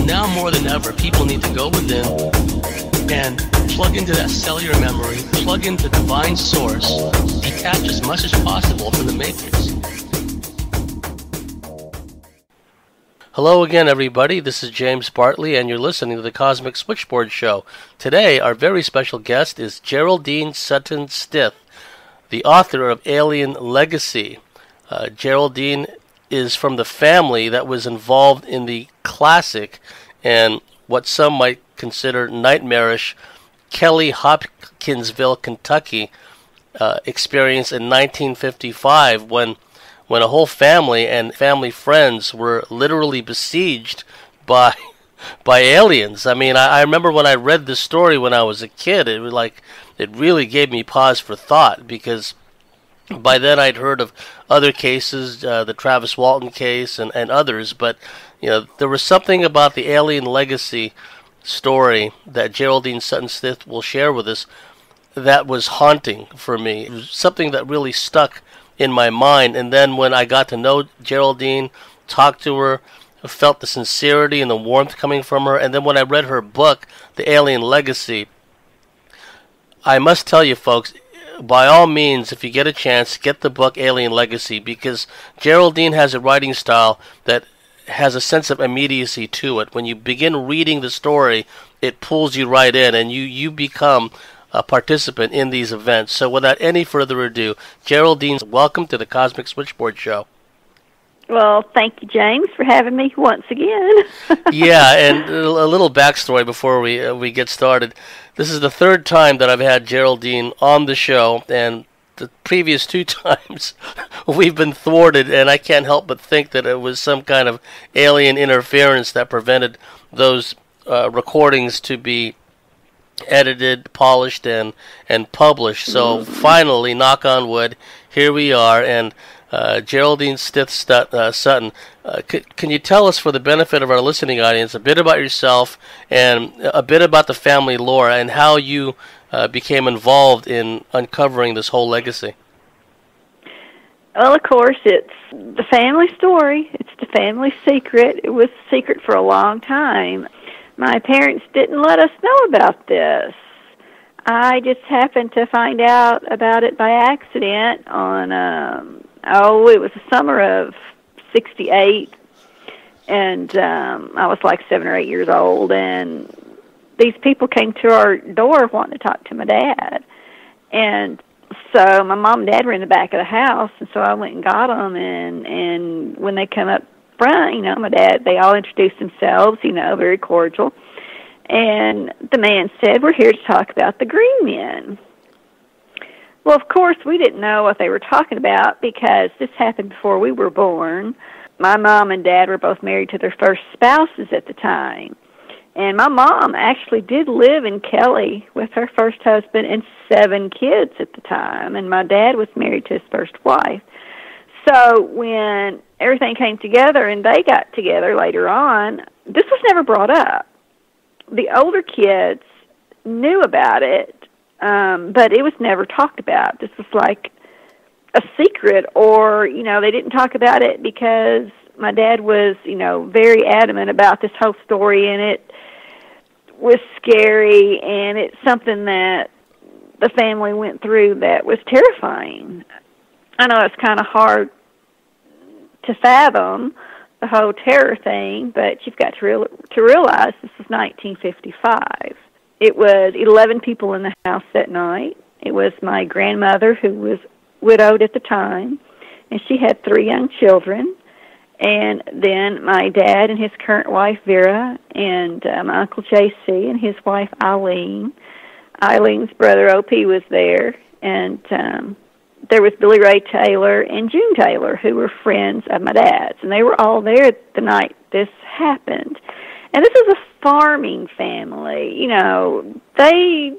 now more than ever, people need to go within and plug into that cellular memory, plug into divine source, detach as much as possible from the matrix. Hello again, everybody. This is James Bartley, and you're listening to the Cosmic Switchboard Show. Today, our very special guest is Geraldine Sutton Stith, the author of Alien Legacy. Geraldine is from the family that was involved in the classic and what some might consider nightmarish Kelly-Hopkinsville, Kentucky experience in 1955 when a whole family and family friends were literally besieged by aliens. I mean, I remember when I read this story when I was a kid, it really gave me pause for thought, because by then I'd heard of other cases, the Travis Walton case and others, but there was something about the Alien Legacy story that Geraldine Sutton Stith will share with us that was haunting for me. It was something that really stuck in my mind, and then when I got to know Geraldine, talked to her, felt the sincerity and the warmth coming from her, and then when I read her book, The Alien Legacy, I must tell you folks, by all means, if you get a chance, get the book Alien Legacy, because Geraldine has a writing style that has a sense of immediacy to it. When you begin reading the story, it pulls you right in, and you become a participant in these events. So without any further ado, Geraldine, welcome to the Cosmic Switchboard Show. Well, thank you, James, for having me once again. Yeah, and a little backstory before we get started. This is the third time that I've had Geraldine on the show, and the previous two times we've been thwarted, and I can't help but think that it was some kind of alien interference that prevented those recordings to be edited, polished, and published. So finally, knock on wood, here we are. And Geraldine Stith Sutton, can you tell us, for the benefit of our listening audience, a bit about yourself and a bit about the family lore and how you became involved in uncovering this whole legacy? Well, of course, it's the family story. It's the family secret. It was a secret for a long time. My parents didn't let us know about this. I just happened to find out about it by accident on, it was the summer of 1968, and I was like 7 or 8 years old, and these people came to our door wanting to talk to my dad. And so my mom and dad were in the back of the house, and so I went and got them, and when they come up front, my dad, they all introduced themselves, very cordial. And the man said, "We're here to talk about the green men." Well, of course, we didn't know what they were talking about because this happened before we were born. My mom and dad were both married to their first spouses at the time. And my mom actually did live in Kelly with her first husband and 7 kids at the time. And my dad was married to his first wife. So when everything came together and they got together later on, this was never brought up. The older kids knew about it, but it was never talked about. This was like a secret, or, they didn't talk about it because my dad was, very adamant about this whole story, and it was scary, and it's something that the family went through that was terrifying. I know it's kind of hard to fathom the whole terror thing, but you've got to realize this was 1955. It was 11 people in the house that night. It was my grandmother, who was widowed at the time, and she had 3 young children, and then my dad and his current wife, Vera, and my Uncle J.C. and his wife, Eileen. Eileen's brother, O.P., was there, and there was Billy Ray Taylor and June Taylor, who were friends of my dad's, and they were all there the night this happened. And this is a farming family. They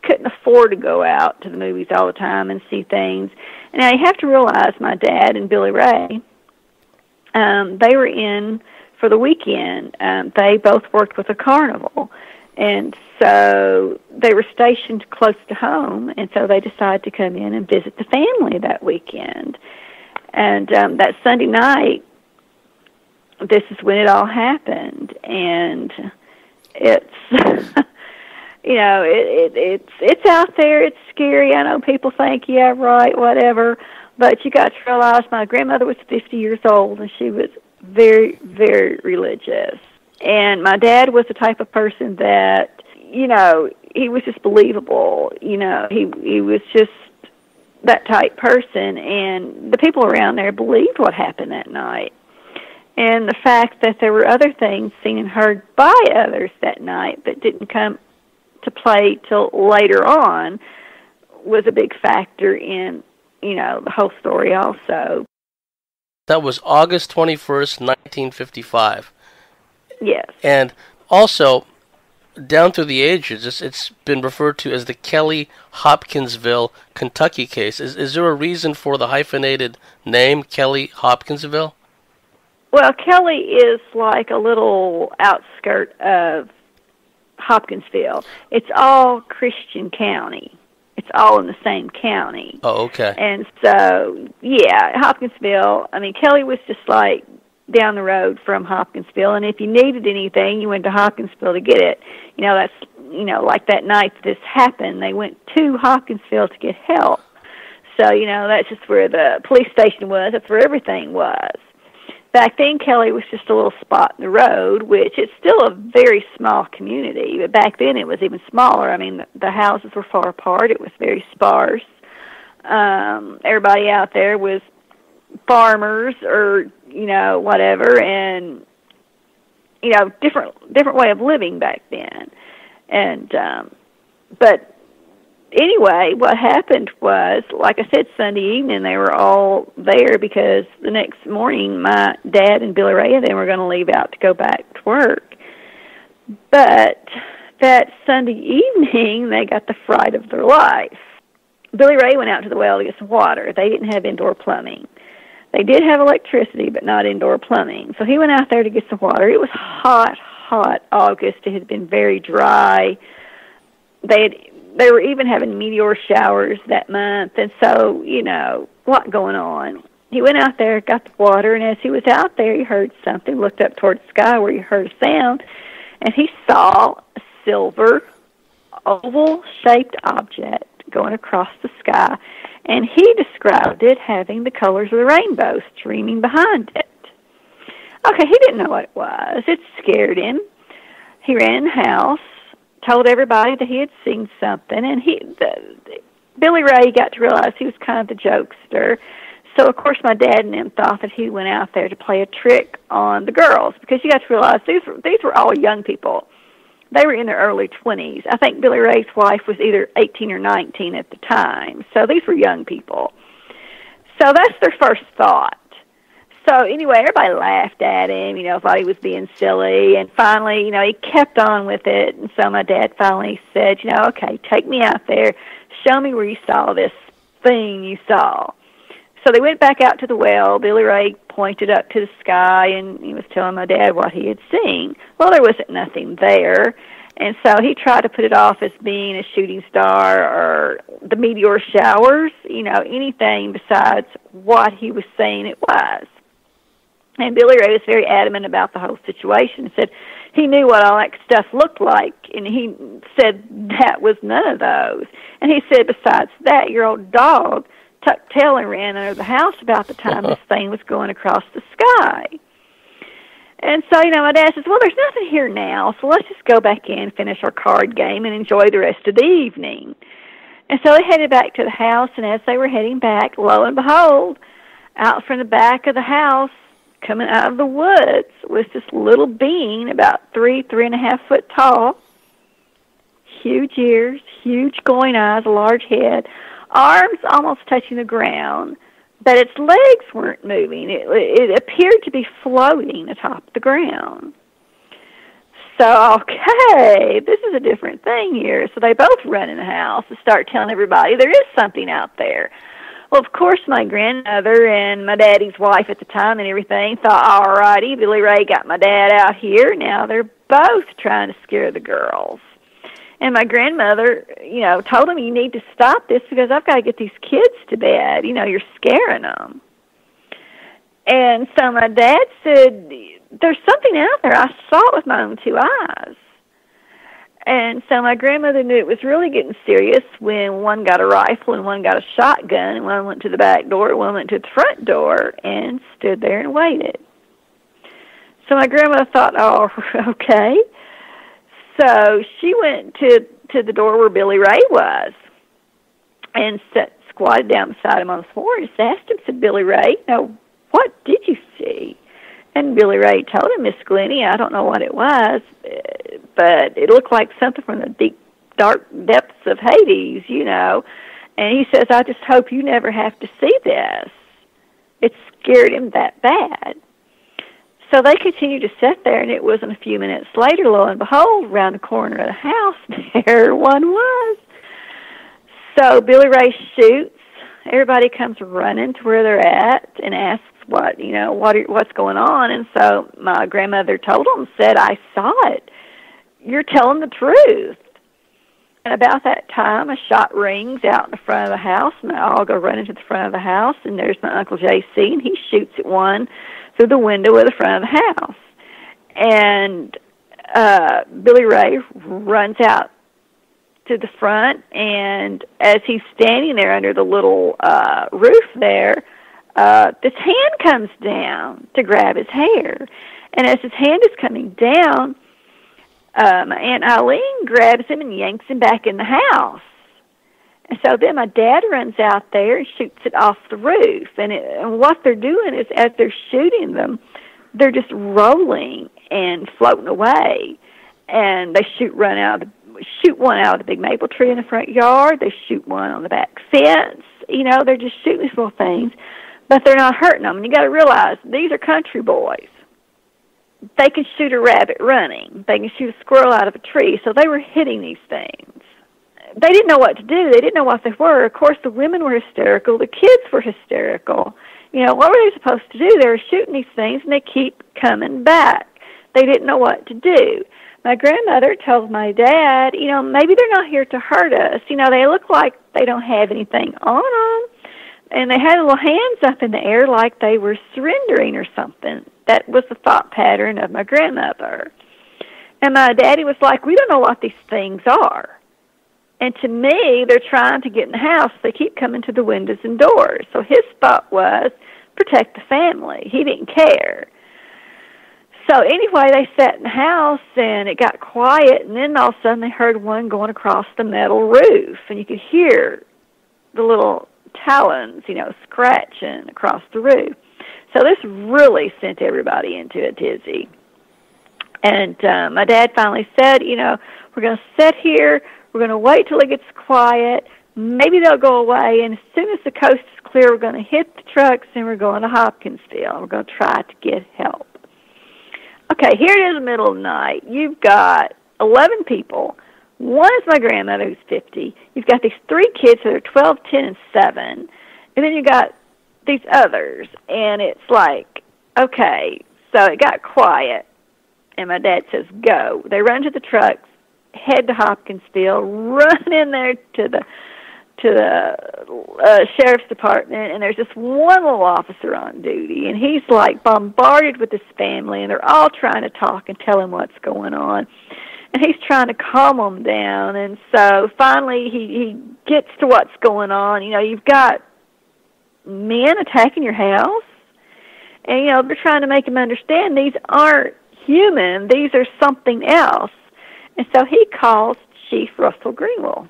couldn't afford to go out to the movies all the time and see things. And now you have to realize my dad and Billy Ray, they were in for the weekend. They both worked with a carnival. And so they were stationed close to home, and so they decided to come in and visit the family that weekend. And that Sunday night, this is when it all happened, and it's it's out there. It's scary. I know people think, yeah, right, whatever, but you got to realize my grandmother was 50 years old, and she was very, very religious. And my dad was the type of person that, he was just believable. He was just that type person, and the people around there believed what happened that night. And the fact that there were other things seen and heard by others that night that didn't come to play till later on was a big factor in, the whole story also. That was August 21st, 1955. Yes. And also, down through the ages, it's been referred to as the Kelly-Hopkinsville, Kentucky case. Is there a reason for the hyphenated name, Kelly-Hopkinsville? Well, Kelly is like a little outskirt of Hopkinsville. It's all Christian County. It's all in the same county. Oh, okay. And so, yeah, Hopkinsville, Kelly was just like down the road from Hopkinsville, and if you needed anything, you went to Hopkinsville to get it. That's, like that night this happened, they went to Hopkinsville to get help. So, that's just where the police station was. That's where everything was. Back then, Kelly was just a little spot in the road, which it's still a very small community, but back then it was even smaller. The houses were far apart. It was very sparse. Everybody out there was farmers or, whatever, and, different way of living back then. And, but anyway, what happened was, like I said, Sunday evening, they were all there because the next morning my dad and Billy Ray and them were going to leave out to go back to work. But that Sunday evening, they got the fright of their life. Billy Ray went out to the well to get some water. They didn't have indoor plumbing. They did have electricity, but not indoor plumbing. So he went out there to get some water. It was hot August. It had been very dry. They were even having meteor showers that month, and so, a lot going on. He went out there, got the water, and as he was out there, he heard something, looked up toward the sky where he heard a sound, and he saw a silver, oval-shaped object going across the sky, and he described it having the colors of the rainbow streaming behind it. Okay, he didn't know what it was. It scared him. He ran in the house, told everybody that he had seen something, and Billy Ray got to realize he was kind of the jokester. So, of course, my dad and them thought that he went out there to play a trick on the girls, because you got to realize these were all young people. They were in their early 20s. I think Billy Ray's wife was either 18 or 19 at the time. So these were young people. So that's their first thought. So anyway, everybody laughed at him, thought he was being silly. And finally, he kept on with it. And so my dad finally said, okay, take me out there. Show me where you saw this thing you saw. So they went back out to the well. Billy Ray pointed up to the sky, and he was telling my dad what he had seen. Well, there wasn't nothing there. And so he tried to put it off as being a shooting star or the meteor showers, anything besides what he was saying it was. And Billy Ray was very adamant about the whole situation. He said he knew what all that stuff looked like, and he said that was none of those. And he said, besides that, your old dog tucked tail and ran under the house about the time this thing was going across the sky. And so, my dad says, well, there's nothing here now, so let's just go back in, finish our card game, and enjoy the rest of the evening. And so they headed back to the house, and as they were heading back, lo and behold, out from the back of the house, coming out of the woods, was this little being about 3.5 foot tall, huge ears, huge glowing eyes, a large head, arms almost touching the ground, but its legs weren't moving. It appeared to be floating atop the ground. So, okay, this is a different thing here. So they both run in the house and start telling everybody there is something out there. Well, of course, my grandmother and my daddy's wife at the time and everything thought, all righty, Billy Ray got my dad out here. Now they're both trying to scare the girls. And my grandmother, told him, you need to stop this because I've got to get these kids to bed. You're scaring them. And so my dad said, there's something out there. I saw it with my own two eyes. And so my grandmother knew it was really getting serious when one got a rifle and one got a shotgun, and one went to the back door and one went to the front door and stood there and waited. So my grandmother thought, oh, okay. So she went to the door where Billy Ray was and squatted down beside him on the floor and just asked him, said, Billy Ray, what did you see? And Billy Ray told him, Miss Glennie, I don't know what it was, but it looked like something from the deep, dark depths of Hades, And he says, I just hope you never have to see this. It scared him that bad. So they continued to sit there, and it wasn't a few minutes later, lo and behold, around the corner of the house, there one was. So Billy Ray shoots. Everybody comes running to where they're at and asks, what's going on? And so my grandmother told them, said, I saw it. You're telling the truth. And about that time, a shot rings out in the front of the house, and they all go running to the front of the house, and there's my Uncle J.C., and he shoots at one through the window of the front of the house. And Billy Ray runs out to the front, and as he's standing there under the little roof there, this hand comes down to grab his hair. And as his hand is coming down, my Aunt Eileen grabs him and yanks him back in the house. And so then my dad runs out there and shoots it off the roof. And what they're doing is, as they're shooting them, they're just rolling and floating away. And they shoot one out of the big maple tree in the front yard. They shoot one on the back fence. They're just shooting these little things. But they're not hurting them. And you got to realize, these are country boys. They can shoot a rabbit running. They can shoot a squirrel out of a tree. So they were hitting these things. They didn't know what to do. They didn't know what they were. Of course, the women were hysterical. The kids were hysterical. What were they supposed to do? They were shooting these things, and they keep coming back. They didn't know what to do. My grandmother told my dad, maybe they're not here to hurt us. They look like they don't have anything on them. And they had little hands up in the air like they were surrendering or something. That was the thought pattern of my grandmother. And my daddy was like, we don't know what these things are. And to me, they're trying to get in the house. They keep coming to the windows and doors. So his thought was, protect the family. He didn't care. So anyway, they sat in the house, and it got quiet, and then all of a sudden they heard one going across the metal roof, and you could hear the little talons, scratching across the roof. So this really sent everybody into a tizzy. And my dad finally said, we're going to sit here, we're going to wait till it gets quiet, maybe they'll go away, and as soon as the coast is clear, we're going to hit the trucks, and we're going to Hopkinsville. We're going to try to get help. Okay, here it is, the middle of the night. You've got 11 people. One is my grandmother, who's 50. You've got these 3 kids that are 12, 10, and 7. And then you got these others. And it's like, okay, so it got quiet. And my dad says, go. They run to the trucks, head to Hopkinsville, run in there to the sheriff's department, and there's just one little officer on duty, and he's like bombarded with his family, and they're all trying to talk and tell him what's going on, and he's trying to calm them down. And so finally he gets to what's going on. You've got men attacking your house, and they're trying to make him understand these aren't human, these are something else. And so he calls Chief Russell Greenwell.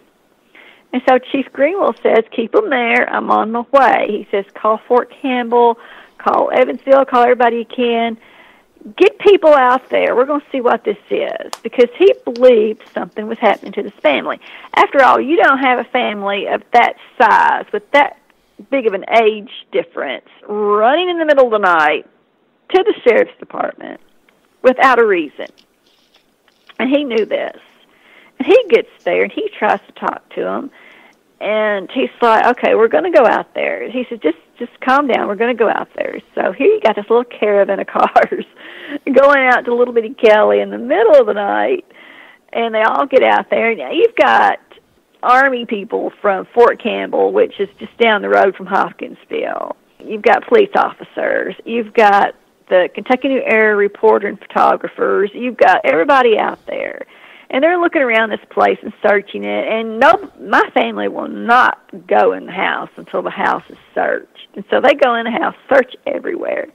And so Chief Greenwell says, keep them there, I'm on my way. He says, call Fort Campbell, call Evansville, call everybody you can. Get people out there. We're going to see what this is. Because he believed something was happening to this family. After all, you don't have a family of that size, with that big of an age difference, running in the middle of the night to the sheriff's department without a reason. And he knew this. And he gets there, and he tries to talk to him. And he's like, okay, we're going to go out there. He said, just calm down. We're going to go out there. So here you got this little caravan of cars going out to little bitty Kelly in the middle of the night. And they all get out there. Now, you've got Army people from Fort Campbell, which is just down the road from Hopkinsville. You've got police officers. You've got the Kentucky New Era reporter and photographers. You've got everybody out there. And they're looking around this place and searching it. And no, my family will not go in the house until the house is searched. And so they go in the house, search everywhere.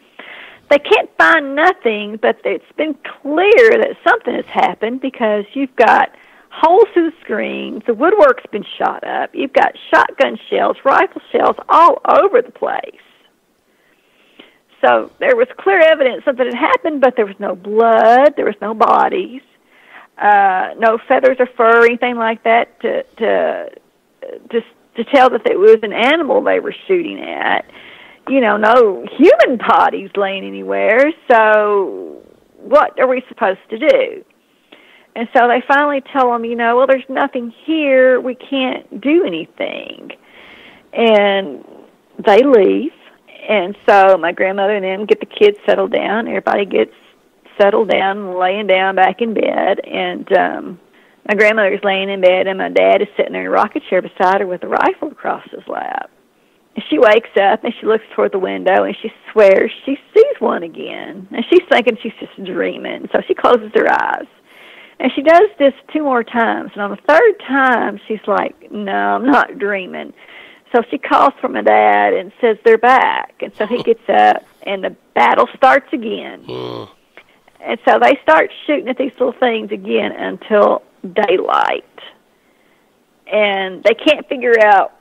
They can't find nothing, but it's been clear that something has happened because you've got holes through the screens, the woodwork's been shot up, you've got shotgun shells, rifle shells all over the place. So there was clear evidence something had happened, but there was no blood, there was no bodies. No feathers or fur or anything like that to tell that it was an animal they were shooting at. You know, no human bodies laying anywhere. So what are we supposed to do? And so they finally tell them, well, there's nothing here. We can't do anything. And they leave. And so my grandmother and them get the kids settled down. Everybody gets settled down, laying down back in bed, and my grandmother's laying in bed, and my dad is sitting there in a rocking chair beside her with a rifle across his lap. And she wakes up, and she looks toward the window, and she swears she sees one again. And she's thinking she's just dreaming, so she closes her eyes. And she does this 2 more times, and on the 3rd time, she's like, no, I'm not dreaming. So she calls for my dad and says they're back. And so he gets up, and the battle starts again. And so they start shooting at these little things again until daylight. And they can't figure out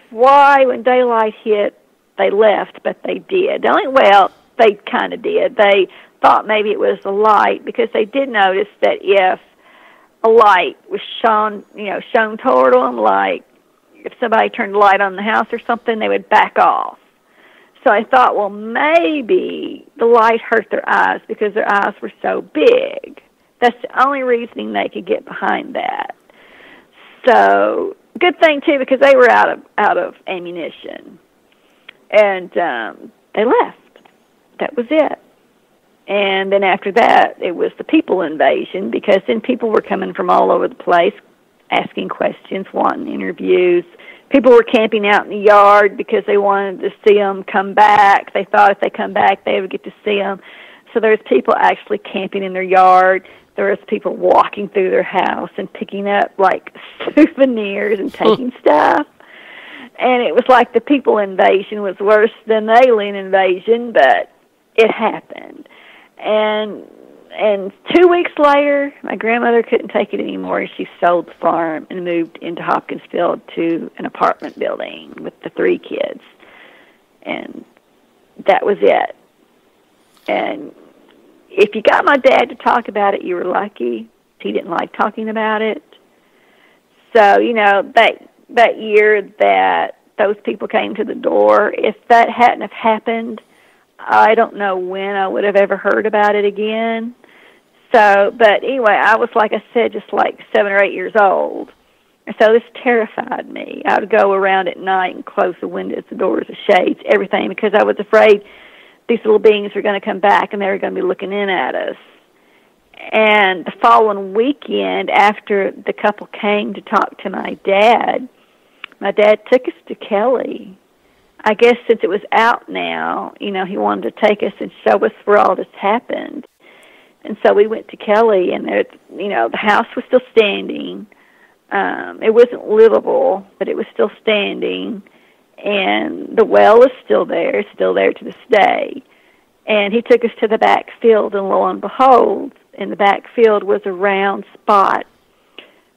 why, when daylight hit, they left, but they did. They kind of did. They thought maybe it was the light, because they did notice that if a light was shown toward them, like if somebody turned the light on in the house or something, they would back off. So I thought, well, maybe the light hurt their eyes because their eyes were so big. That's the only reasoning they could get behind that. So good thing too, because they were out of ammunition, and they left. That was it. And then after that, it was the people invasion, because then people were coming from all over the place, asking questions, wanting interviews. People were camping out in the yard because they wanted to see them come back. They thought if they come back, they would get to see them. So there's people actually camping in their yard. There was people walking through their house and picking up, like, souvenirs and taking stuff. And it was like the people invasion was worse than the alien invasion, but it happened. And 2 weeks later, my grandmother couldn't take it anymore. She sold the farm and moved into Hopkinsville to an apartment building with the 3 kids. And that was it. And if you got my dad to talk about it, you were lucky. He didn't like talking about it. So, that year that those people came to the door, if that hadn't have happened, I don't know when I would have ever heard about it again. So, but anyway, I was, like I said, just like 7 or 8 years old. And so this terrified me. I would go around at night and close the windows, the doors, the shades, everything, because I was afraid these little beings were going to come back and they were going to be looking in at us. And the following weekend, after the couple came to talk to my dad took us to Kelly. I guess since it was out now, he wanted to take us and show us where all this happened. And so we went to Kelly, and there, the house was still standing. It wasn't livable, but it was still standing. And the well is still there to this day. And he took us to the back field, and lo and behold, in the back field was a round spot.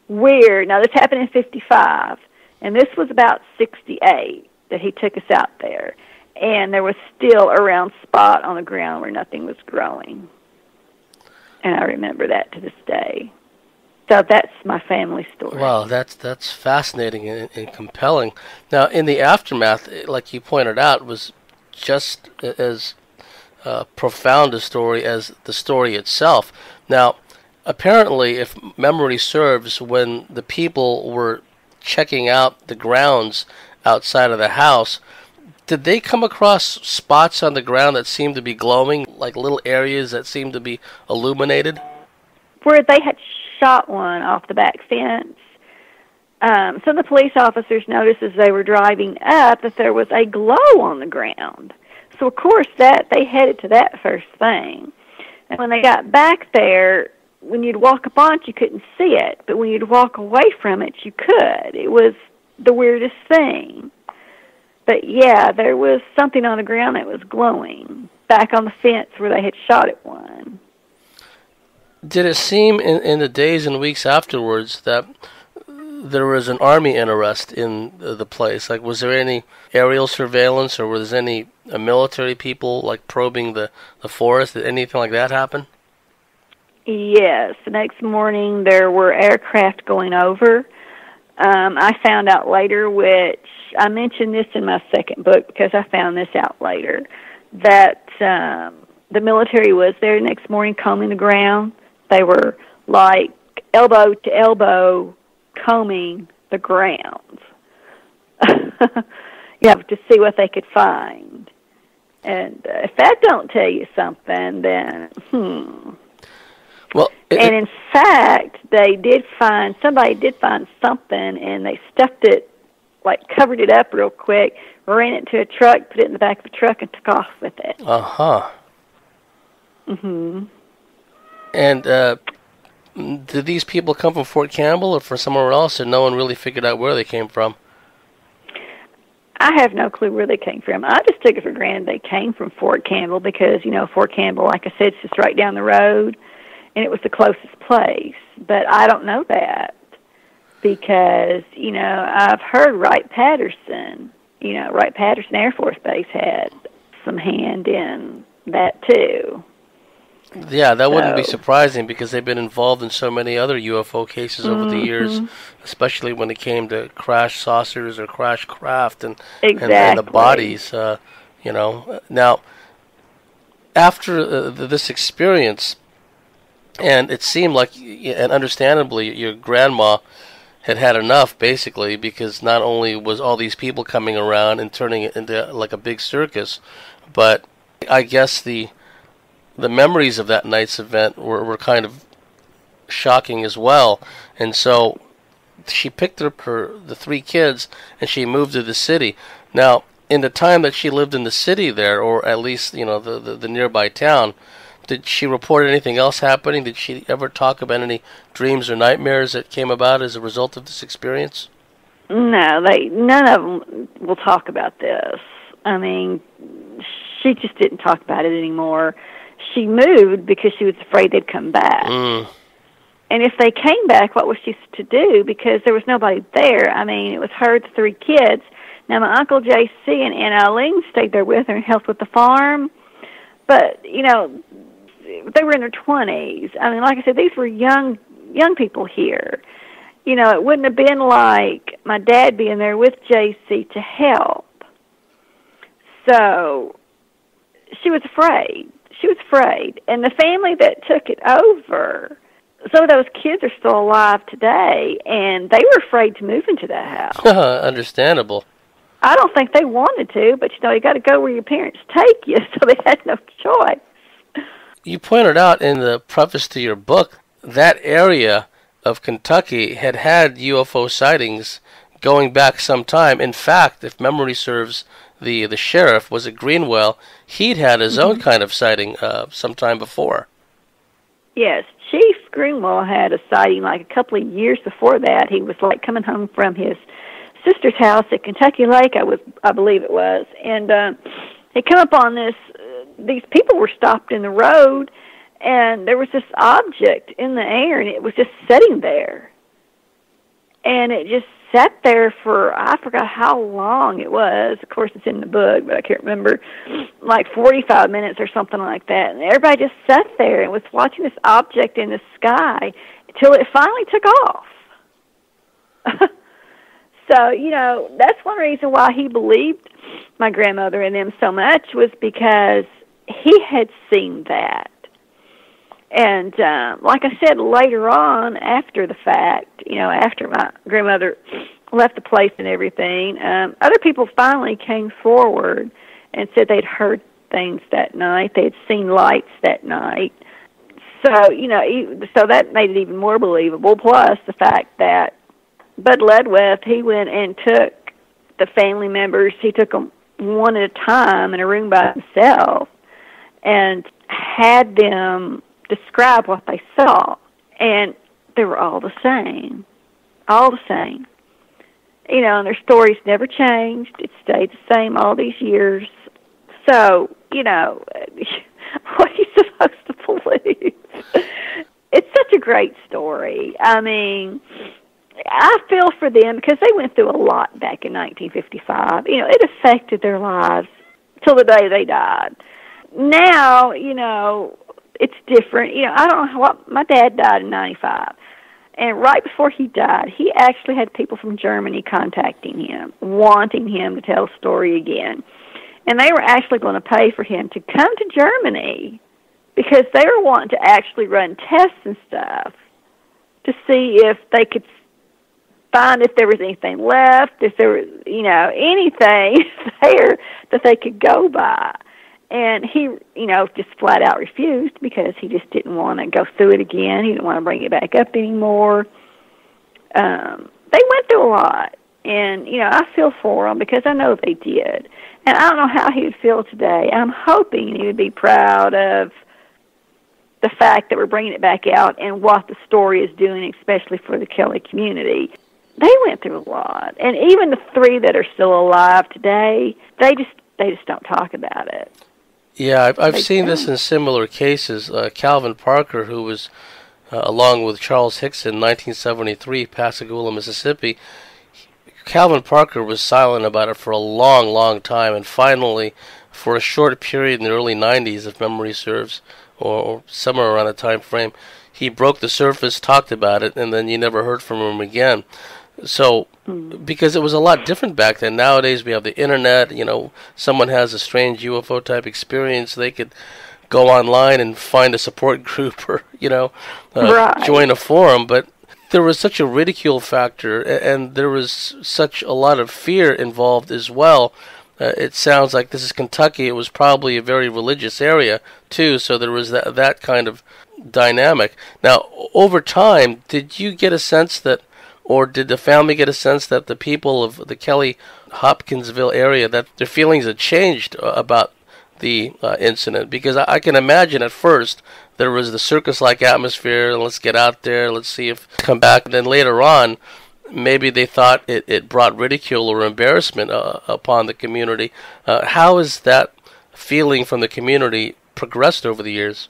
Weird. Now, this happened in 55, and this was about 68 that he took us out there. And there was still a round spot on the ground where nothing was growing. And I remember that to this day. So that's my family story. Wow, that's fascinating and compelling. Now, in the aftermath, like you pointed out, was just as profound a story as the story itself. Now, apparently, if memory serves, when the people were checking out the grounds outside of the house, did they come across spots on the ground that seemed to be glowing, like little areas that seemed to be illuminated? Where they had shot one off the back fence. Some of the police officers noticed as they were driving up that there was a glow on the ground. So, of course, that they headed to that first thing. And when they got back there, when you'd walk up on it, you couldn't see it. But when you'd walk away from it, you could. It was the weirdest thing. But, yeah, there was something on the ground that was glowing back on the fence where they had shot at one. Did it seem in the days and weeks afterwards that there was an army interest in the place? Like, was there any aerial surveillance, or was there any military people, like, probing the forest? Did anything like that happen? Yes. The next morning there were aircraft going over. I found out later, which I mentioned this in my second book because I found this out later, that the military was there next morning combing the ground. They were like elbow to elbow combing the ground. To see what they could find. And if that don't tell you something, then Well, and in fact, somebody did find something, and they stuffed it, like covered it up real quick, ran it to a truck, put it in the back of the truck, and took off with it. Uh-huh. Mm-hmm. And did these people come from Fort Campbell or from somewhere else, and no one really figured out where they came from? I have no clue where they came from. I just took it for granted they came from Fort Campbell because, Fort Campbell, like I said, it's just right down the road, and it was the closest place. But I don't know that because, I've heard Wright-Patterson, Wright-Patterson Air Force Base had some hand in that too. Yeah, that wouldn't be surprising because they've been involved in so many other UFO cases over the years, especially when it came to crash saucers or crash craft and the bodies. Now, after this experience, and it seemed like, and understandably, your grandma had enough, basically, because not only was all these people coming around and turning it into like a big circus, but I guess the memories of that night's event were kind of shocking as well. And so she picked up the 3 kids and she moved to the city. Now, in the time that she lived in the city there, or at least, the nearby town, did she report anything else happening? Did she ever talk about any dreams or nightmares that came about as a result of this experience? No, none of them will talk about this. I mean, she just didn't talk about it anymore. She moved because she was afraid they'd come back. And if they came back, what was she to do? Because there was nobody there. I mean, it was her, the 3 kids. Now, my Uncle J.C. and Aunt Eileen stayed there with her and helped with the farm. But, they were in their 20s. I mean, like I said, these were young people here. It wouldn't have been like my dad being there with J.C. to help. So she was afraid. And the family that took it over, some of those kids are still alive today, and they were afraid to move into that house. Understandable. I don't think they wanted to, but, you got to go where your parents take you, so they had no choice. You pointed out in the preface to your book that area of Kentucky had UFO sightings going back some time. In fact, if memory serves, the sheriff, was at Greenwell, he'd had his own kind of sighting sometime before. Yes, Chief Greenwell had a sighting like a couple of years before that. He was like coming home from his sister's house at Kentucky Lake, I believe it was, and he come up on these people were stopped in the road, and there was this object in the air, and it was just sitting there. And it just sat there for, I forgot how long it was. Of course, it's in the book, but I can't remember, like 45 minutes or something like that. And everybody just sat there and was watching this object in the sky until it finally took off. So, that's one reason why he believed my grandmother and them so much, was because he had seen that. And like I said, later on, after the fact, after my grandmother left the place and everything, other people finally came forward and said they'd heard things that night. They'd seen lights that night. So, so that made it even more believable, plus the fact that Bud Ledwith, he went and took the family members, he took them one at a time in a room by themselves and had them describe what they saw. And they were all the same. All the same. You know, and their stories never changed. It stayed the same all these years. So, you know, what are you supposed to believe? It's such a great story. I mean, I feel for them because they went through a lot back in 1955. You know, it affected their lives till the day they died. Now, you know, it's different. You know, I don't know what, my dad died in 95. And right before he died, he actually had people from Germany contacting him, wanting him to tell the story again. And they were actually going to pay for him to come to Germany because they were wanting to actually run tests and stuff to see if they could find if there was anything left, if there was, you know, anything there that they could go by. And he, you know, just flat out refused because he just didn't want to go through it again. He didn't want to bring it back up anymore. They went through a lot. And, you know, I feel for them because I know they did. And I don't know how he would feel today. I'm hoping he would be proud of the fact that we're bringing it back out and what the story is doing, especially for the Kelly community. They went through a lot. And even the three that are still alive today, they just don't talk about it. Yeah, I've seen this in similar cases. Calvin Parker, who was, along with Charles Hickson, in 1973, Pascagoula, Mississippi, Calvin Parker was silent about it for a long, long time, and finally, for a short period in the early 90s, if memory serves, or somewhere around the time frame, he broke the surface, talked about it, and then you never heard from him again. So, because it was a lot different back then. Nowadays we have the internet, you know, someone has a strange UFO type experience, they could go online and find a support group or, you know, join a forum. But there was such a ridicule factor, and there was such a lot of fear involved as well. It sounds like this is Kentucky. It was probably a very religious area, too, so there was that kind of dynamic. Now, over time, did you get a sense that, or did the family get a sense that the people of the Kelly-Hopkinsville area, that their feelings had changed about the incident? Because I can imagine at first there was the circus-like atmosphere, and let's get out there, let's see if come back. And then later on, maybe they thought it brought ridicule or embarrassment upon the community. How has that feeling from the community progressed over the years?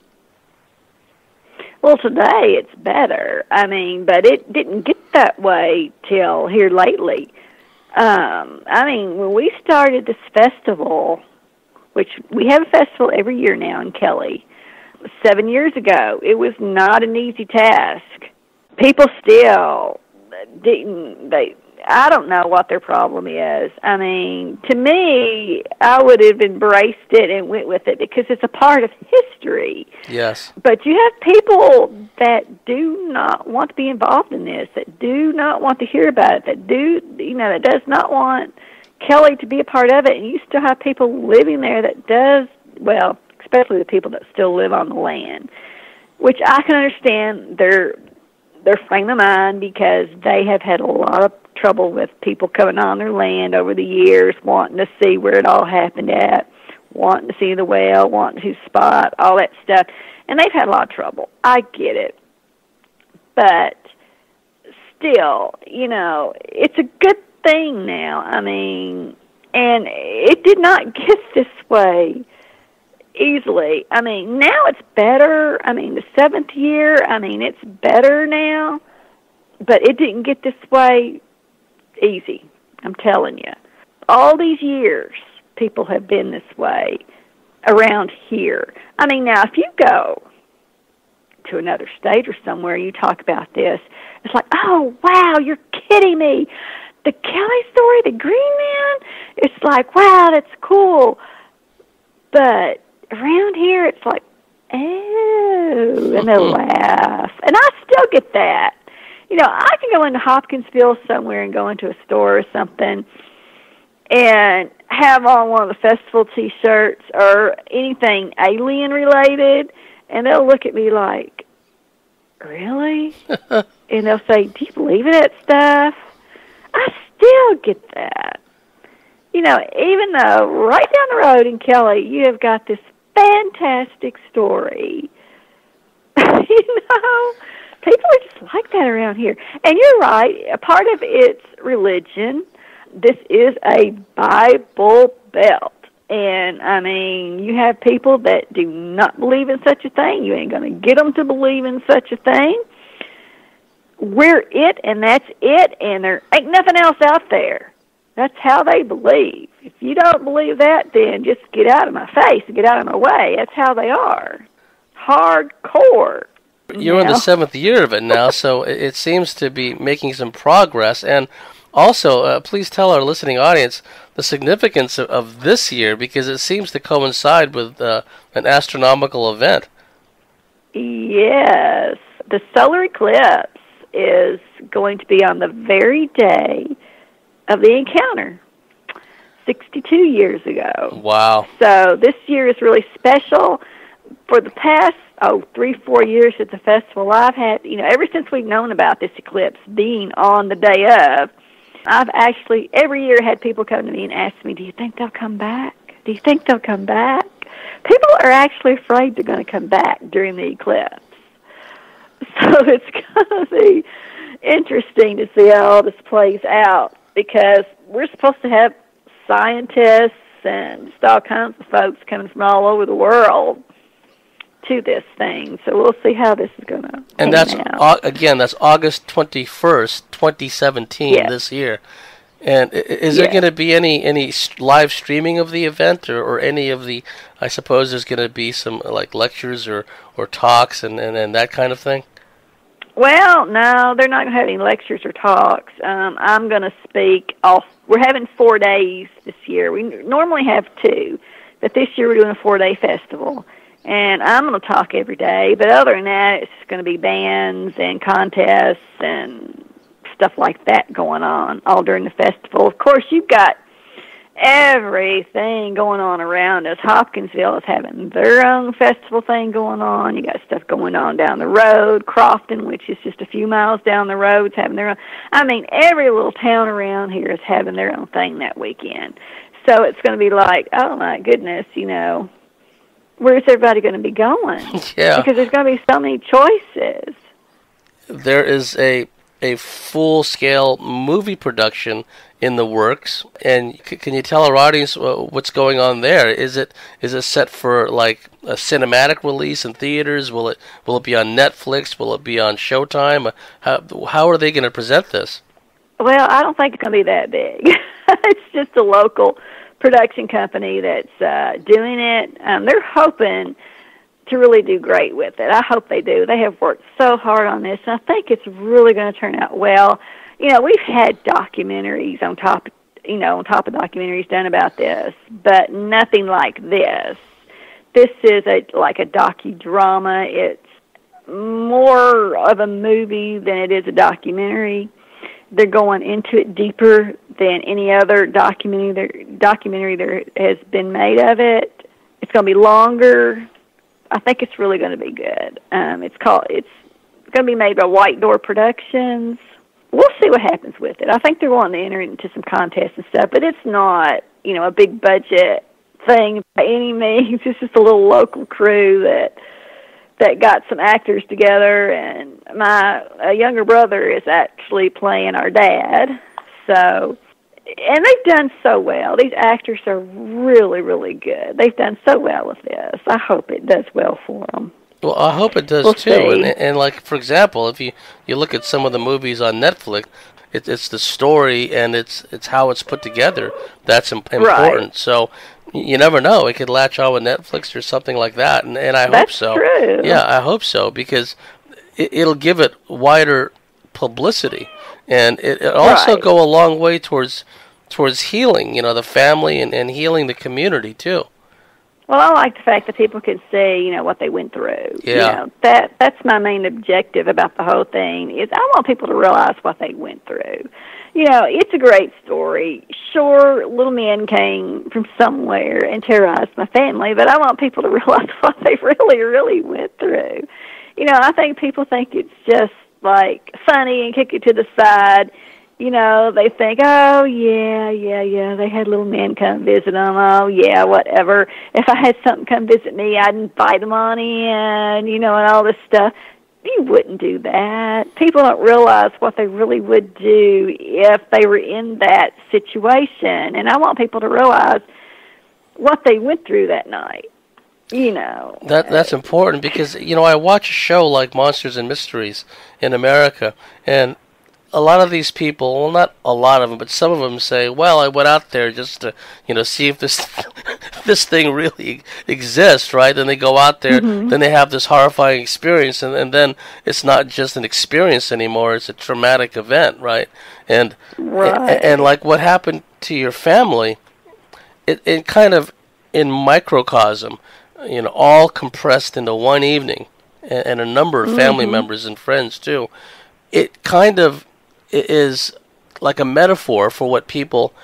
Well, today it's better. I mean, but it didn't get that way till here lately. I mean, when we started this festival, which we have a festival every year now in Kelly, 7 years ago, it was not an easy task. People still didn't, I don't know what their problem is. I mean, to me, I would have embraced it and went with it because it's a part of history. Yes. But you have people that do not want to be involved in this, that do not want to hear about it, that do, you know, that does not want Kelly to be a part of it. And you still have people living there that does, well, especially the people that still live on the land, which I can understand their frame of mind because they have had a lot of trouble with people coming on their land over the years, wanting to see where it all happened at, wanting to see the well, wanting to spot, all that stuff. And they've had a lot of trouble. I get it. But still, you know, it's a good thing now. I mean, and it did not get this way easily. I mean, now it's better. I mean, the 7th year, I mean, it's better now. But it didn't get this way easy, I'm telling you. All these years, people have been this way around here. I mean, now, if you go to another state or somewhere, you talk about this, it's like, oh, wow, you're kidding me. The Kelly story, the Green Man, it's like, wow, that's cool. But around here, it's like, oh, and they'll laugh. And I still get that. You know, I can go into Hopkinsville somewhere and go into a store or something and have on one of the festival T-shirts or anything alien-related, and they'll look at me like, really? And they'll say, do you believe in that stuff? I still get that. even though right down the road in Kelly, you have got this fantastic story. People are just like that around here. And you're right, a part of it's religion. This is a Bible Belt. And, I mean, you have people that do not believe in such a thing. You ain't going to get them to believe in such a thing. We're it, and that's it, and there ain't nothing else out there. That's how they believe. If you don't believe that, then just get out of my face and get out of my way. That's how they are. Hardcore. You're in the 7th year of it now, so it seems to be making some progress. And also, please tell our listening audience the significance of this year, because it seems to coincide with an astronomical event. Yes. The solar eclipse is going to be on the very day of the encounter, 62 years ago. Wow. So this year is really special. For the past, 3-4 years at the festival, I've had, ever since we've known about this eclipse being on the day of, I've actually, every year, had people come to me and ask me, do you think they'll come back? Do you think they'll come back? People are actually afraid they're going to come back during the eclipse. So it's going to be interesting to see how all this plays out, because we're supposed to have scientists and just all kinds of folks coming from all over the world to this thing. So we'll see how this is going to And that's that's August 21st, 2017, this year. And is there going to be any live streaming of the event, or any of the, I suppose there's going to be some like lectures or talks and that kind of thing? Well, no, they're not going to have any lectures or talks. I'm going to speak. We're having 4 days this year. We normally have 2, but this year we're doing a 4-day festival. And I'm going to talk every day, but other than that, it's going to be bands and contests and stuff like that going on all during the festival. Of course, you've got everything going on around us. Hopkinsville is having their own festival thing going on. You got stuff going on down the road. Crofton, which is just a few miles down the road, is having their own. I mean, every little town around here is having their own thing that weekend. So it's going to be like, oh my goodness, where's everybody going to be going? Yeah. Because there's going to be so many choices. There is a full-scale movie production in the works, and can you tell our audience what's going on there? Is it set for like a cinematic release in theaters? Will it be on Netflix? Will it be on Showtime? How are they going to present this? Well, I don't think it's going to be that big. It's just a local production company that's doing it. They're hoping to really do great with it. I hope they do. They have worked so hard on this, and I think it's really going to turn out well. We've had documentaries on top of documentaries done about this, but nothing like this. This is like a docudrama. It's more of a movie than it is a documentary. They're going into it deeper than any other documentary there has been made of it. It's going to be longer. I think it's really going to be good. It's going to be made by White Door Productions. We'll see what happens with it. I think they're wanting to enter into some contests and stuff, but it's not, a big budget thing by any means. It's just a little local crew that got some actors together, and my younger brother is actually playing our dad. So, and they've done so well. These actors are really, really good. They've done so well with this. I hope it does well for them. Well, I hope it does too. And like, for example, if you look at some of the movies on Netflix, it's the story and it's how it's put together that's important. Right. So you never know. It could latch on with Netflix or something like that, and I hope so. That's true. Yeah, I hope so, because it'll give it wider publicity, and it also go a long way towards healing, the family and healing the community too. Well, I like the fact that people can see, what they went through. Yeah. That's my main objective about the whole thing, is I want people to realize what they went through. It's a great story. Sure, little men came from somewhere and terrorized my family, but I want people to realize what they really, really went through. I think people think it's just, like, funny and kick it to the side. you know, they think, oh, yeah, they had little men come visit them. Oh, yeah, whatever. If I had something come visit me, I'd invite them on in, you know, and all this stuff. You wouldn't do that. People don't realize what they really would do if they were in that situation. And I want people to realize what they went through that night. You know. That's important because, you know, I watch a show like Monsters and Mysteries in America, and a lot of these people, well, not a lot of them, but some of them say, well, I went out there just to, you know, see if this this thing really exists, right? And they go out there, then they have this horrifying experience, and then it's not just an experience anymore, it's a traumatic event, right? And like what happened to your family, it kind of, in microcosm, you know, all compressed into one evening, and a number of family members and friends too. It kind of is like a metaphor for what people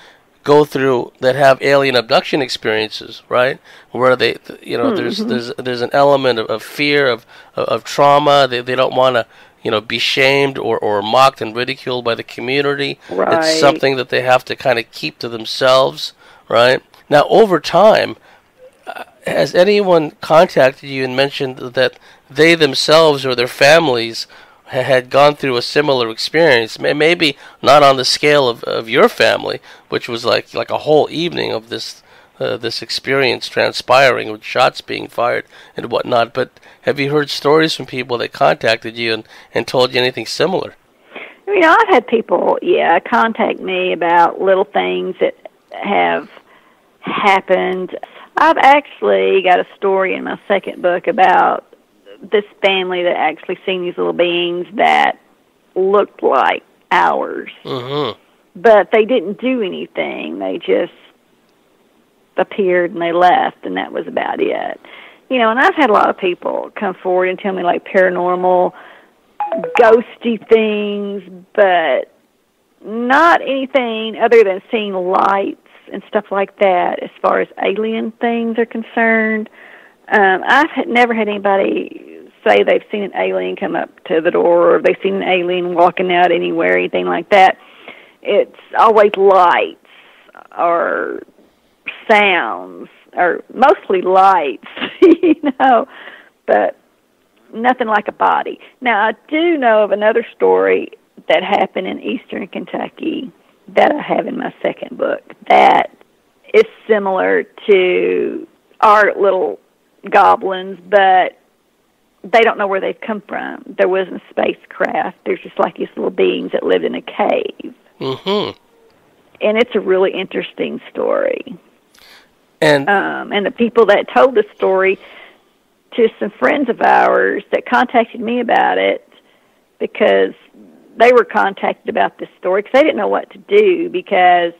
go through that have alien abduction experiences, right? Where they, you know, there's an element of fear, of trauma. They don't want to, you know, be shamed or mocked and ridiculed by the community. Right. It's something that they have to kind of keep to themselves, right? Now, over time, has anyone contacted you and mentioned that they themselves or their families had gone through a similar experience? Maybe not on the scale of your family, which was like a whole evening of this experience transpiring with shots being fired and whatnot, but have you heard stories from people that contacted you and told you anything similar? You know, I've had people, contact me about little things that have happened. I've actually got a story in my second book about this family that actually seen these little beings that looked like ours. But they didn't do anything. They just appeared and they left, and that was about it. You know, and I've had a lot of people come forward and tell me, like, paranormal, ghosty things, but not anything other than seeing lights and stuff like that as far as alien things are concerned. I've never had anybody say they've seen an alien come up to the door or they've seen an alien walking out anywhere, anything like that. It's always lights or sounds, or mostly lights, you know, but nothing like a body. Now, I do know of another story that happened in eastern Kentucky that I have in my second book that is similar to our little goblins, but they don't know where they've come from. There wasn't a spacecraft. There's just like these little beings that lived in a cave. And it's a really interesting story. And the people that told the story to some friends of ours that contacted me about it, because they were contacted about this story because they didn't know what to do, because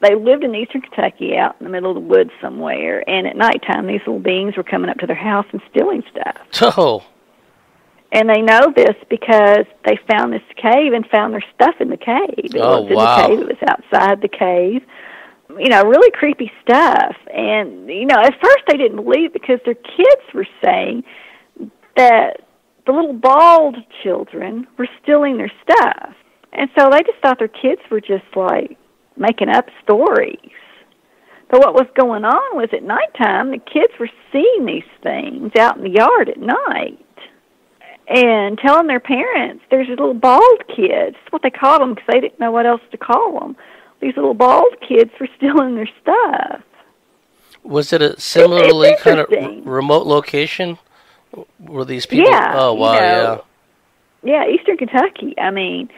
they lived in eastern Kentucky out in the middle of the woods somewhere, and at nighttime these little beings were coming up to their house and stealing stuff. Oh. And they know this because they found this cave and found their stuff in the cave. It was in the cave. It was outside the cave. You know, really creepy stuff. And, you know, at first they didn't believe because their kids were saying that the little bald children were stealing their stuff. And so they just thought their kids were just, like, making up stories. But what was going on was at nighttime, the kids were seeing these things out in the yard at night and telling their parents, there's these little bald kids. That's what they called them because they didn't know what else to call them. These little bald kids were stealing their stuff. Was it a similarly kind of remote location? Were these people? Yeah. Oh, wow, you know, yeah, eastern Kentucky, I mean.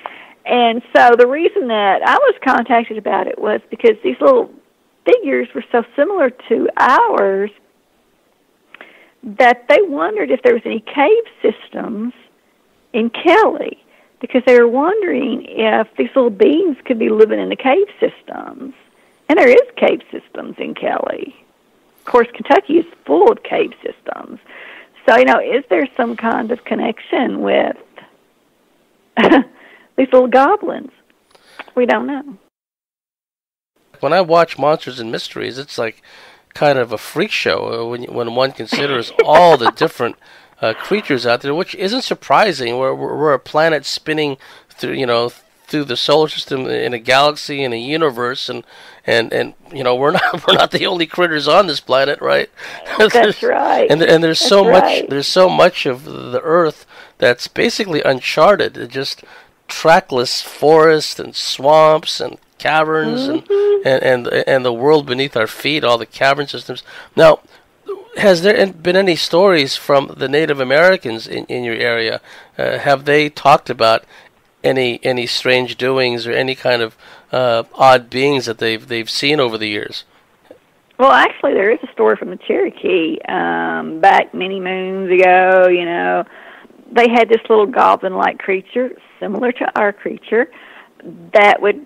And so the reason that I was contacted about it was because these little figures were so similar to ours that they wondered if there was any cave systems in Kelly, because they were wondering if these little beings could be living in the cave systems. And there is cave systems in Kelly. Of course, Kentucky is full of cave systems. So, you know, is there some kind of connection with these little goblins? We don't know. When I watch Monsters and Mysteries, it's like kind of a freak show when one considers all the different creatures out there, which isn't surprising. We're a planet spinning through, you know, through the solar system, in a galaxy, in a universe, and we're not the only critters on this planet, right? That's right. And there's so much of the Earth that's basically uncharted. It's just trackless forests and swamps and caverns, and the world beneath our feet, all the cavern systems. Now, has there been any stories from the Native Americans in your area? Have they talked about any strange doings or any kind of odd beings that they've seen over the years? Well, actually, there is a story from the Cherokee back many moons ago. They had this little goblin-like creature, similar to our creature, that would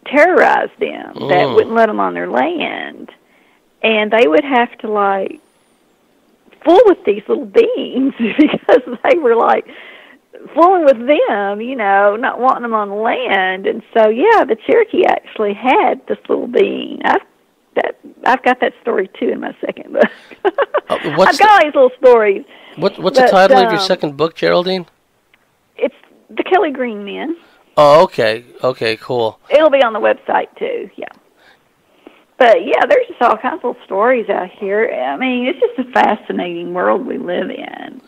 terrorize them, that wouldn't let them on their land. And they would have to, fool with these little beings because they were, fooling with them, not wanting them on the land. And so, the Cherokee actually had this little being. I've got that story, too, in my second book. I've got all these little stories. What's the title of your second book, Geraldine? It's The Kelly Green Men. Oh, okay. Okay, cool. It'll be on the website, too, yeah. But, there's just all kinds of stories out here. I mean, it's just a fascinating world we live in.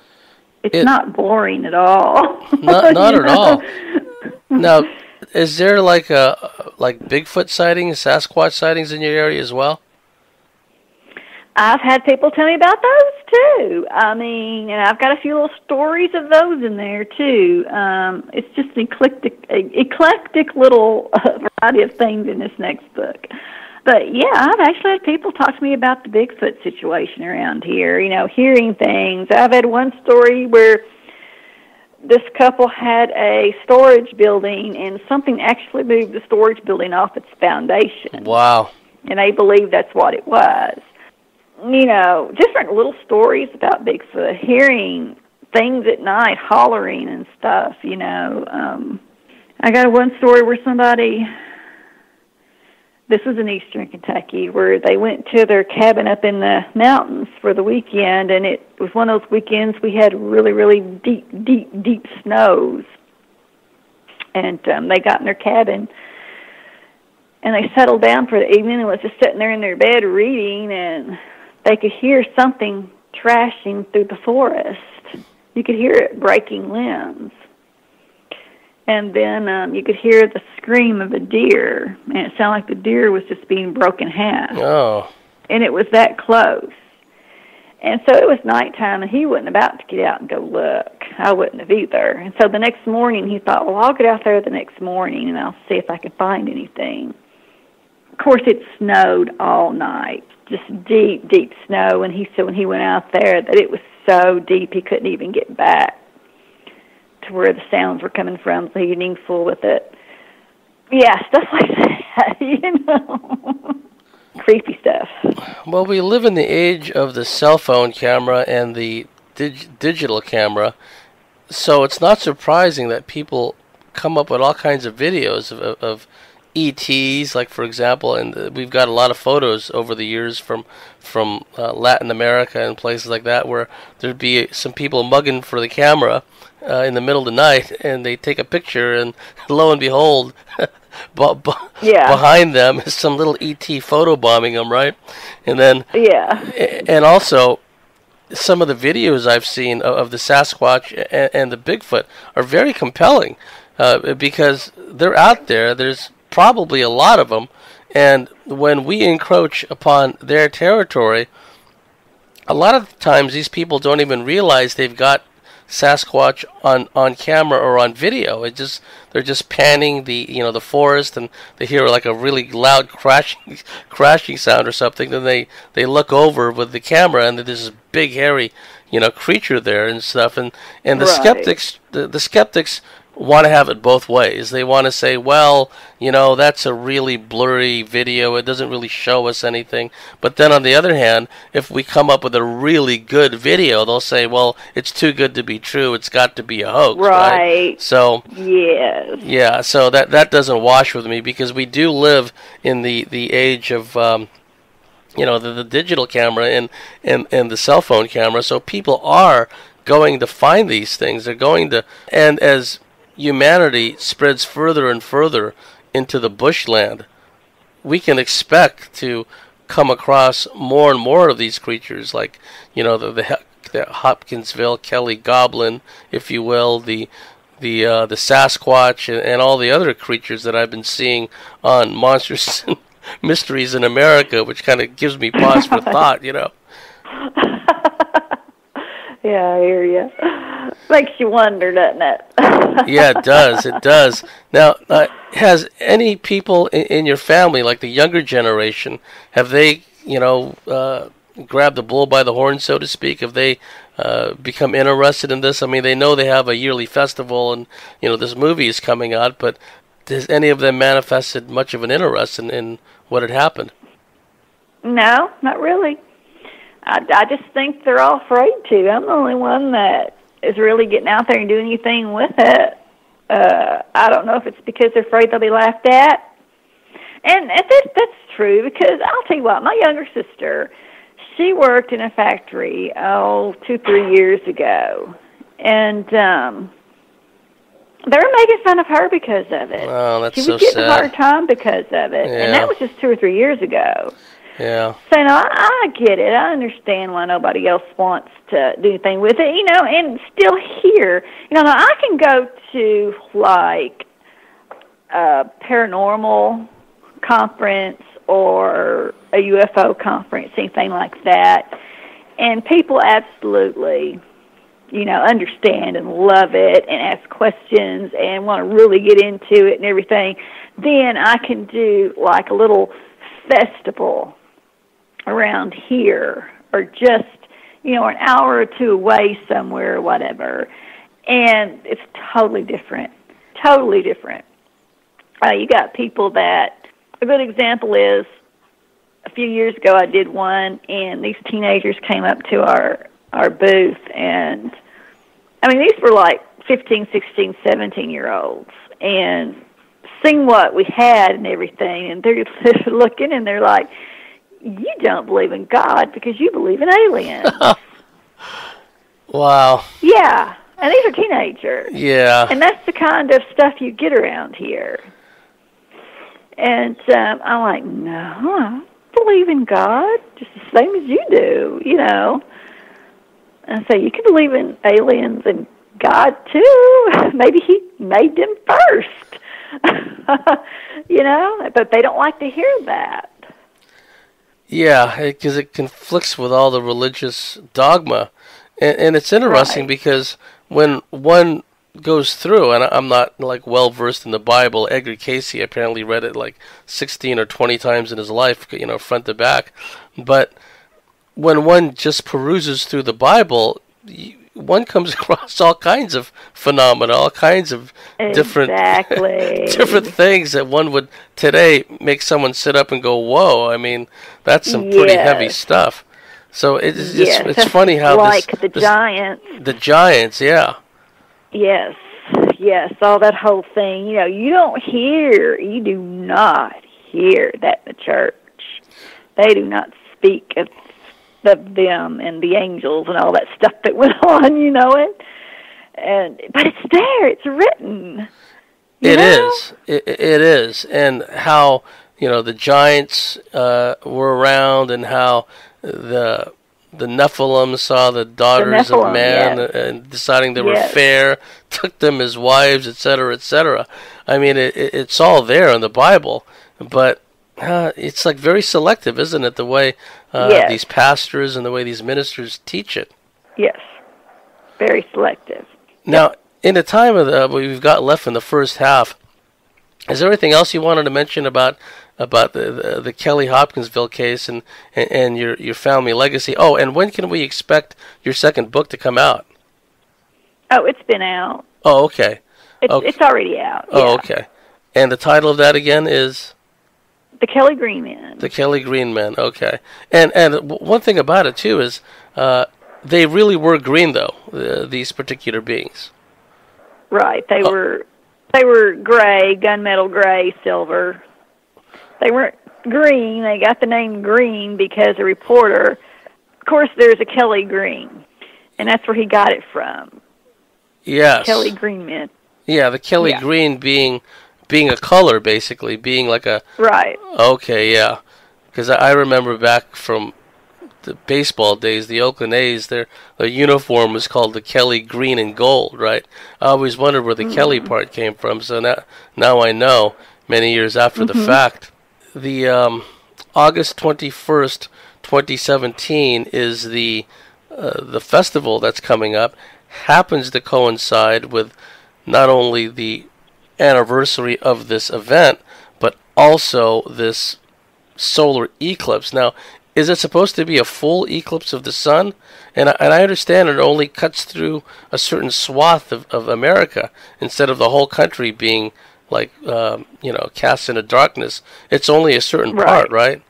It's not boring at all. Not at all. Now, is there Bigfoot sightings, Sasquatch sightings in your area as well? I've had people tell me about those, too. I mean, and I've got a few little stories of those in there, too. It's just an eclectic little variety of things in this next book. But, I've actually had people talk to me about the Bigfoot situation around here, hearing things. I've had one story where this couple had a storage building, and something actually moved the storage building off its foundation. Wow. And they believe that's what it was. Different little stories about Bigfoot, hearing things at night, hollering and stuff, I got one story where this was in eastern Kentucky, where they went to their cabin up in the mountains for the weekend, and it was one of those weekends we had really, really deep snows. And they got in their cabin, and they settled down for the evening and was just sitting there in their bed reading, and they could hear something trashing through the forest. You could hear it breaking limbs. And then you could hear the scream of a deer, and it sounded like the deer was just being broken in half. Oh. And it was that close. And so it was nighttime, and he wasn't about to get out and go look. I wouldn't have either. And so the next morning he thought, well, I'll get out there the next morning, and I'll see if I can find anything. Of course, it snowed all night, just deep snow. And he said when he went out there that it was so deep he couldn't even get back to where the sounds were coming from, so he didn't fool with it. Yeah, stuff like that, Creepy stuff. Well, we live in the age of the cell phone camera and the digital camera, so it's not surprising that people come up with all kinds of videos of ETs, like, for example, and we've got a lot of photos over the years from Latin America and places like that where there'd be some people mugging for the camera in the middle of the night, and they take a picture, and lo and behold, behind them is some little ET photobombing them, right? And then, and also, some of the videos I've seen of the Sasquatch and the Bigfoot are very compelling because they're out there. There's probably a lot of them, and when we encroach upon their territory, a lot of times these people don't even realize they've got Sasquatch on camera or on video. They're just panning the forest, and they hear like a really loud crashing sound or something. Then they look over with the camera, and there's this big hairy creature there and stuff. And the skeptics the skeptics want to have it both ways. They want to say, well, that's a really blurry video. It doesn't really show us anything. But then on the other hand, if we come up with a really good video, they'll say, well, it's too good to be true. It's got to be a hoax. Right? So, yes. Yeah, so that doesn't wash with me, because we do live in the age of, the digital camera and the cell phone camera. So people are going to find these things. They're going to, and as humanity spreads further and further into the bushland, we can expect to come across more and more of these creatures, like, the Hopkinsville Kelly goblin, if you will, the Sasquatch, and all the other creatures that I've been seeing on Monsters and Mysteries in America, which kind of gives me pause for thought, Yeah, I hear you. Makes you wonder, doesn't it? Yeah, it does. It does. Now, has any people in your family, like the younger generation, have they, grabbed the bull by the horn, so to speak? Have they become interested in this? I mean, they know they have a yearly festival, and this movie is coming out, but has any of them manifested much of an interest in what had happened? No, not really. I just think they're all afraid to. I'm the only one that is really getting out there and doing anything with it. I don't know if it's because they're afraid they'll be laughed at. And that's true, because I'll tell you what, my younger sister, she worked in a factory, 2-3 years ago. And they were making fun of her because of it. Oh, that's so sad. She was getting a hard time because of it. Yeah. And that was just 2 or 3 years ago. Yeah. So, I get it. I understand why nobody else wants to do anything with it, and still here. Now I can go to, like, a paranormal conference or a UFO conference, anything like that, and people absolutely, understand and love it and ask questions and want to really get into it and everything. Then I can do, like, a little festival around here, or just, an hour or two away somewhere or whatever, and it's totally different. Totally different. You got people that, a good example is, a few years ago I did one, and these teenagers came up to our booth, and, these were like 15, 16, 17-year-olds, and seeing what we had and everything, and they're looking, and they're like, you don't believe in God because you believe in aliens. Wow. Yeah, and these are teenagers. Yeah. And that's the kind of stuff you get around here. And I'm like, no, I believe in God just the same as you do, And so you can believe in aliens and God too. Maybe he made them first. But they don't like to hear that. Yeah, because it conflicts with all the religious dogma. And it's interesting, right, because when one goes through, and I'm not, like, well-versed in the Bible. Edgar Casey apparently read it, like, 16 or 20 times in his life, front to back. But when one just peruses through the Bible, one comes across all kinds of phenomena, all kinds of different things that one would today make someone sit up and go, whoa, that's some pretty heavy stuff. So it's funny how the giants. The giants, yeah. Yes, all that whole thing. You do not hear that in the church. They do not speak of them and the angels and all that stuff that went on, but it's there, it's written. It is, and how the giants were around, and how the Nephilim saw the daughters of man, and deciding they were fair, took them as wives, etc., etc. It's all there in the Bible, but it's like very selective, isn't it? The way these pastors and the way these ministers teach it. Yes, very selective. Now, in the time of we've got left in the first half, is there anything else you wanted to mention about the Kelly-Hopkinsville case and your family legacy? Oh, and when can we expect your second book to come out? Oh, it's been out. Oh, okay. It's already out. Oh, okay. And the title of that again is? The Kelly Green Men. The Kelly Green Men, okay. And one thing about it, too, is they really were green, though, these particular beings. Right. They were gray, gunmetal gray, silver. They weren't green. They got the name Green because a reporter, of course, there's a Kelly Green, and that's where he got it from. Yes. Kelly Green Men. Yeah, the Kelly Yeah. green being a color, basically, being like a... Right. Okay, yeah. Because I remember back from the baseball days, the Oakland A's, their uniform was called the Kelly green and gold, right? I always wondered where the Kelly part came from, so now I know, many years after the fact. The August 21st, 2017 is the festival that's coming up. Happens to coincide with not only the anniversary of this event, but also this solar eclipse. Now, is it supposed to be a full eclipse of the sun? And I understand it only cuts through a certain swath of America instead of the whole country being like cast into darkness. It's only a certain part, right?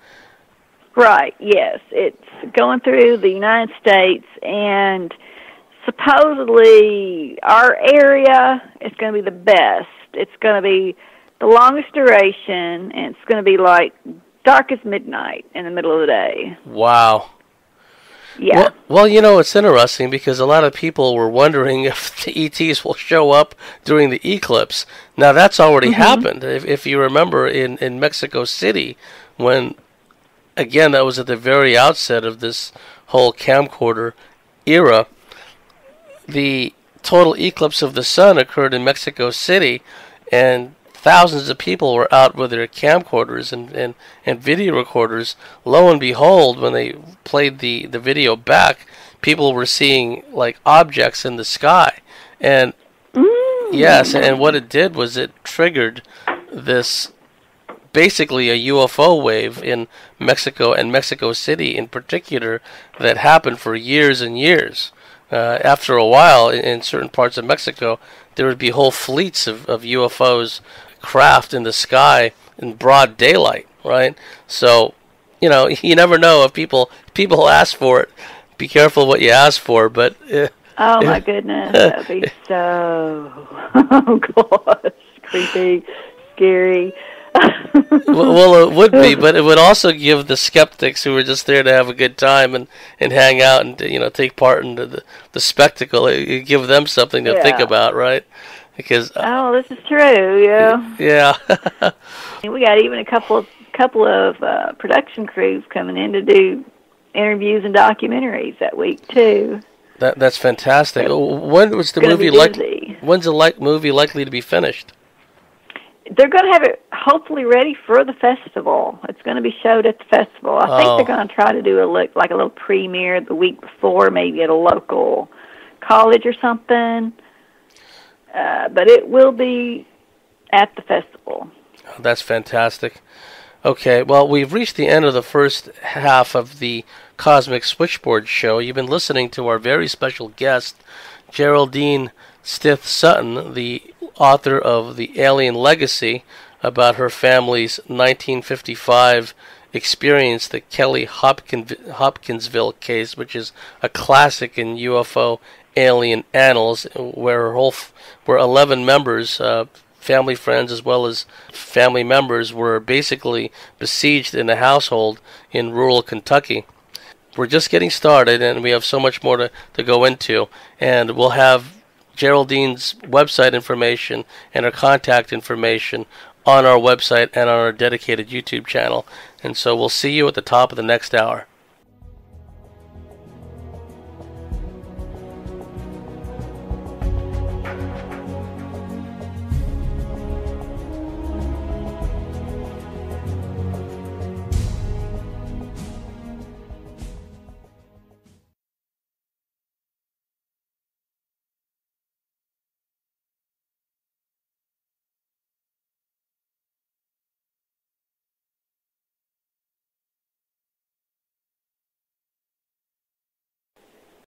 Right. Yes, it's going through the United States, and supposedly our area is going to be the best. It's going to be the longest duration, and it's going to be like dark as midnight in the middle of the day. Wow. Yeah. Well, it's interesting because a lot of people were wondering if the ETs will show up during the eclipse. Now, that's already happened. If you remember in Mexico City, when, again, that was at the very outset of this whole camcorder era, the total eclipse of the sun occurred in Mexico City, and thousands of people were out with their camcorders and video recorders. Lo and behold, when they played the video back, people were seeing like objects in the sky. And yes, and what it did was it triggered this basically a UFO wave in Mexico and Mexico City in particular that happened for years and years. After a while, in certain parts of Mexico, there would be whole fleets of UFOs craft in the sky in broad daylight, right? So, you never know if people ask for it. Be careful what you ask for, but... oh, my goodness. That would be so... oh, gosh. Creepy. Scary. Well, it would be, but it would also give the skeptics who were just there to have a good time and hang out and take part in the spectacle. It give them something to think about, right? Because this is true. Yeah. We got even a couple of production crews coming in to do interviews and documentaries that week too. That's fantastic. When was the movie When's the movie likely to be finished? They're going to have it hopefully ready for the festival. It's going to be showed at the festival. I think they're going to try to do a little premiere the week before, maybe at a local college or something. But it will be at the festival. Oh, that's fantastic. Okay, well, we've reached the end of the first half of the Cosmic Switchboard show. You've been listening to our very special guest, Geraldine Stith Sutton, the author of The Alien Legacy, about her family's 1955 experience, the Kelly-Hopkinsville case, which is a classic in UFO alien annals, where 11 members, family friends as well as family members, were basically besieged in a household in rural Kentucky. We're just getting started, and we have so much more to go into, and we'll have Geraldine's website information and her contact information on our website and on our dedicated YouTube channel. And so we'll see you at the top of the next hour.